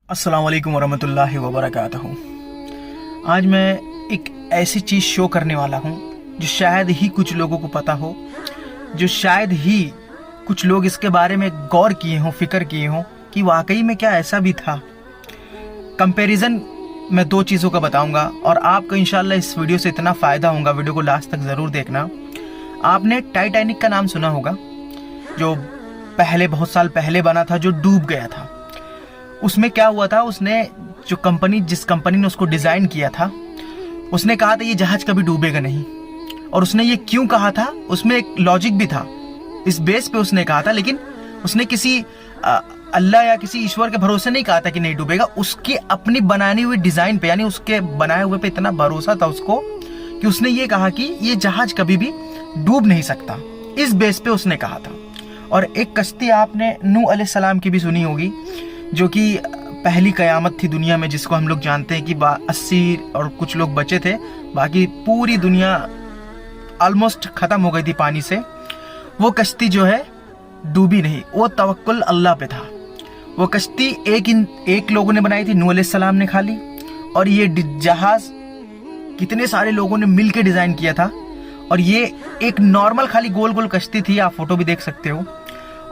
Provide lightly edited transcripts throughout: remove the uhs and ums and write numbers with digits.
अस्सलाम वालेकुम वरहमतुल्लाहि वबरकातुहू। आज मैं एक ऐसी चीज़ शो करने वाला हूँ जो शायद ही कुछ लोगों को पता हो, जो शायद ही कुछ लोग इसके बारे में गौर किए हों, फिक्र किए हों कि वाकई में क्या ऐसा भी था। कंपैरिजन मैं दो चीज़ों का बताऊंगा और आपको इंशाल्लाह इस वीडियो से इतना फ़ायदा होगा, वीडियो को लास्ट तक ज़रूर देखना। आपने टाइटैनिक का नाम सुना होगा, जो बहुत साल पहले बना था, जो डूब गया था। उसमें क्या हुआ था, उसने जिस कंपनी ने उसको डिज़ाइन किया था, उसने कहा था ये जहाज कभी डूबेगा नहीं। और उसने ये क्यों कहा था, उसमें एक लॉजिक भी था, इस बेस पे उसने कहा था। लेकिन उसने किसी अल्लाह या किसी ईश्वर के भरोसे नहीं कहा था कि नहीं डूबेगा। उसकी अपनी बनानी हुई डिज़ाइन पे, यानी उसके बनाए हुए पे इतना भरोसा था उसको कि उसने ये कहा कि ये जहाज कभी भी डूब नहीं सकता। इस बेस पे उसने कहा था। और एक कश्ती आपने नूह अलैहिस्सलाम की भी सुनी होगी, जो कि पहली कयामत थी दुनिया में, जिसको हम लोग जानते हैं कि 80 और कुछ लोग बचे थे, बाकी पूरी दुनिया ऑलमोस्ट ख़त्म हो गई थी पानी से। वो कश्ती जो है डूबी नहीं, वो तवक्कुल अल्लाह पे था। वो कश्ती एक लोगों ने बनाई थी, नूह अलैहिस्सलाम ने खाली। और ये जहाज कितने सारे लोगों ने मिल के डिज़ाइन किया था। और ये एक नॉर्मल खाली गोल गोल कश्ती थी, आप फोटो भी देख सकते हो।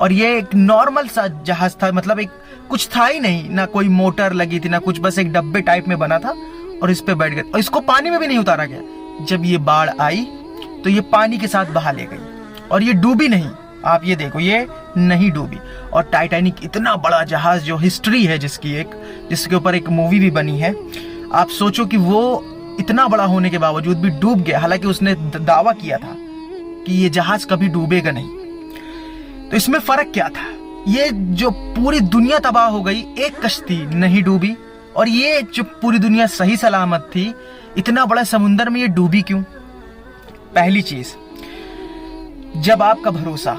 और ये एक नॉर्मल सा जहाज था, मतलब एक कुछ था ही नहीं, ना कोई मोटर लगी थी ना कुछ, बस एक डब्बे टाइप में बना था और इस पे बैठ गए। और इसको पानी में भी नहीं उतारा गया। जब ये बाढ़ आई तो ये पानी के साथ बहा ले गई और ये डूबी नहीं। आप ये देखो, ये नहीं डूबी। और टाइटैनिक इतना बड़ा जहाज, जो हिस्ट्री है जिसके ऊपर एक मूवी भी बनी है। आप सोचो कि वो इतना बड़ा होने के बावजूद भी डूब गया, हालांकि उसने दावा किया था कि ये जहाज कभी डूबेगा नहीं। तो इसमें फर्क क्या था? ये जो पूरी दुनिया तबाह हो गई, एक कश्ती नहीं डूबी। और ये जो पूरी दुनिया सही सलामत थी, इतना बड़ा समुंदर में ये डूबी क्यों? पहली चीज, जब आपका भरोसा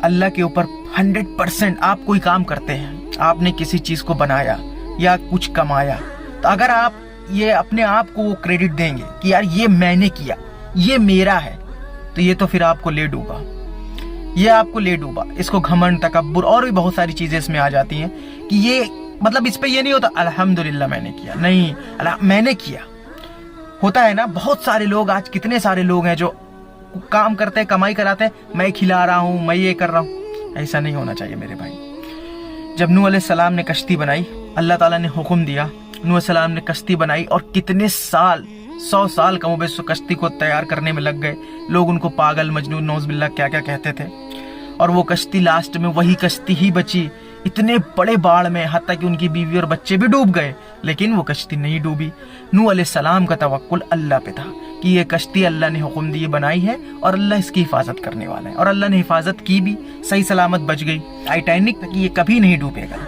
अल्लाह के ऊपर 100%, आप कोई काम करते हैं, आपने किसी चीज को बनाया या कुछ कमाया, तो अगर आप ये अपने आप को वो क्रेडिट देंगे कि यार ये मैंने किया, ये मेरा है, तो ये तो फिर आपको ले डूबा। ये आपको ले डूबा। इसको घमंड, तकब्बुर और भी बहुत सारी चीजें इसमें आ जाती हैं कि ये मतलब इस पे ये नहीं होता अल्हम्दुलिल्लाह मैंने किया, नहीं मैंने किया। होता है ना, बहुत सारे लोग, आज कितने सारे लोग हैं जो काम करते हैं, कमाई कराते हैं, मैं खिला रहा हूं, मैं ये कर रहा हूं। ऐसा नहीं होना चाहिए मेरे भाई। जब नूह अलैहिस्सलाम ने कश्ती बनाई, अल्लाह ताला ने हुक्म दिया, नूह अलैहिस्सलाम ने कश्ती बनाई और कितने साल, 100 साल कम बेश कश्ती को तैयार करने में लग गए। लोग उनको पागल, मजनून, नौज़बिल्लाह क्या क्या कहते थे। और वो कश्ती लास्ट में वही कश्ती ही बची इतने बड़े बाढ़ में, हत्ता कि उनकी बीवी और बच्चे भी डूब गए, लेकिन वो कश्ती नहीं डूबी। नूह अलैहिस्सलाम का तवक्कुल अल्लाह पे था कि ये कश्ती अल्लाह ने हुक्म दिए बनाई है और अल्लाह इसकी हिफाजत करने वाला है। और अल्लाह ने हिफाजत की भी, सही सलामत बच गई। टाइटैनिक कि ये कभी नहीं डूबेगा,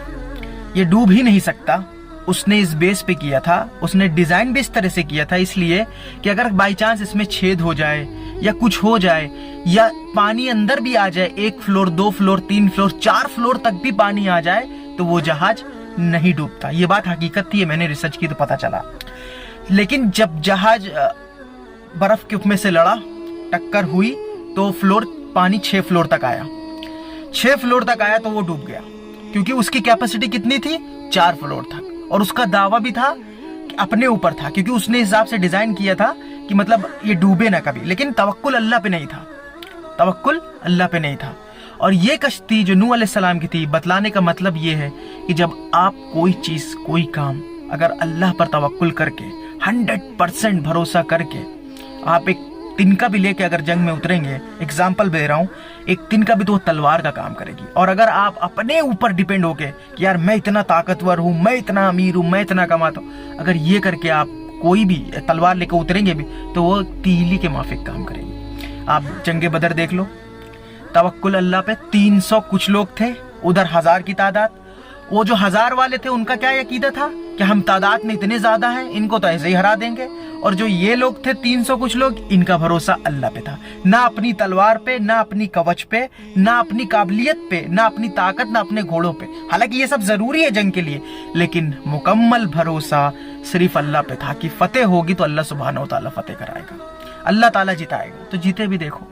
ये डूब ही नहीं सकता। उसने इस बेस पे किया था, उसने डिजाइन भी इस तरह से किया था, इसलिए कि अगर बाई चांस इसमें छेद हो जाए या कुछ हो जाए या पानी अंदर भी आ जाए, 1 फ्लोर 2 फ्लोर 3 फ्लोर 4 फ्लोर तक भी पानी आ जाए, तो वो जहाज नहीं डूबता। ये बात हकीकत थी, मैंने रिसर्च की तो पता चला। लेकिन जब जहाज बर्फ के में से लड़ा, टक्कर हुई, तो पानी 6 फ्लोर तक आया। 6 फ्लोर तक आया तो वो डूब गया, क्योंकि उसकी कैपेसिटी कितनी थी? 4 फ्लोर तक। और उसका दावा भी था कि अपने ऊपर था, क्योंकि उसने हिसाब से डिजाइन किया था कि मतलब ये डूबे ना कभी। लेकिन तवक्कुल अल्लाह पे नहीं था, तवक्कुल अल्लाह पे नहीं था। और ये कश्ती जो नूह अलैहिस्सलाम की थी, बतलाने का मतलब ये है कि जब आप कोई चीज, कोई काम अगर अल्लाह पर तवक्कुल करके 100% भरोसा करके आप एक तिनका भी लेके अगर जंग में उतरेंगे, एग्जाम्पल दे रहा हूं, एक तिनका भी तो तलवार का काम करेगी। और अगर आप अपने ऊपर डिपेंड होके कि यार मैं इतना ताकतवर हूं, मैं इतना अमीर हूं, मैं इतना कमाता हूं, अगर ये करके आप कोई भी तलवार लेकर उतरेंगे भी, तो वो तीली के माफिक काम करेगी। आप जंगे बदर देख लो, तवक्कुल अल्लाह पे 300 कुछ लोग थे, उधर 1000 की तादाद। वो जो 1000 वाले थे, उनका क्या अकीदा था कि हम तादाद में इतने ज्यादा हैं, इनको तो ऐसे ही हरा देंगे। और जो ये लोग थे 300 कुछ लोग, इनका भरोसा अल्लाह पे था, ना अपनी तलवार पे, ना अपनी कवच पे, ना अपनी काबिलियत पे, ना अपनी ताकत, ना अपने घोड़ों पे। हालांकि ये सब जरूरी है जंग के लिए, लेकिन मुकम्मल भरोसा सिर्फ अल्लाह पे था कि फतेह होगी तो अल्लाह सुब्हानहू व तआला फतेह कराएगा, अल्लाह ताला जिताएगा। तो जीते भी देखो।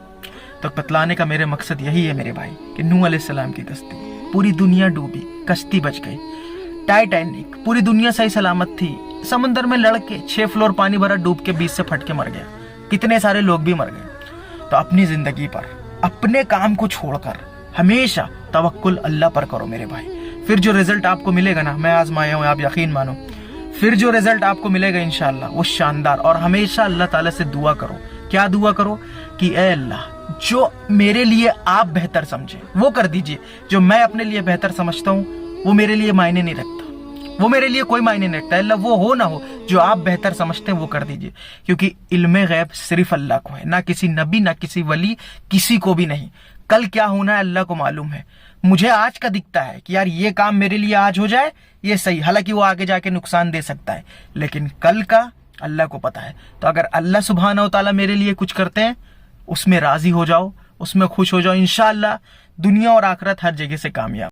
तो बतलाने का मेरे मकसद यही है मेरे भाई कि नूह अलैहिस्सलाम की कश्ती, पूरी दुनिया डूबी, कश्ती बच गई। टाइटैनिक पूरी दुनिया सही सलामत थी, समंदर में लड़के 6 फ्लोर पानी भरा डूब के बीच से फट के मर गया, कितने सारे लोग भी मर गए। तो अपनी जिंदगी पर अपने काम को छोड़कर हमेशा तवक्कुल अल्लाह पर करो मेरे भाई। फिर जो रिजल्ट आपको मिलेगा ना, मैं आजमाया हूँ, आप यकीन मानो, फिर जो रिजल्ट आपको मिलेगा इंशाअल्लाह वो शानदार। और हमेशा अल्लाह ताला से दुआ करो, क्या दुआ करो कि ए अल्लाह, जो मेरे लिए आप बेहतर समझे वो कर दीजिए, जो मैं अपने लिए बेहतर समझता हूँ वो मेरे लिए मायने नहीं रखता, वो मेरे लिए कोई मायने नहीं रखता। अल्लाह वो हो ना हो, जो आप बेहतर समझते हैं वो कर दीजिए, क्योंकि इल्मे गैब सिर्फ अल्लाह को है, ना किसी नबी ना किसी वली, किसी को भी नहीं। कल क्या होना है अल्लाह को मालूम है। मुझे आज का दिखता है कि यार ये काम मेरे लिए आज हो जाए ये सही, हालांकि वो आगे जाके नुकसान दे सकता है, लेकिन कल का अल्लाह को पता है। तो अगर अल्लाह सुब्हानहू व तआला मेरे लिए कुछ करते हैं उसमें राजी हो जाओ, उसमें खुश हो जाओ, इंशाअल्लाह दुनिया और आखिरत हर जगह से कामयाब।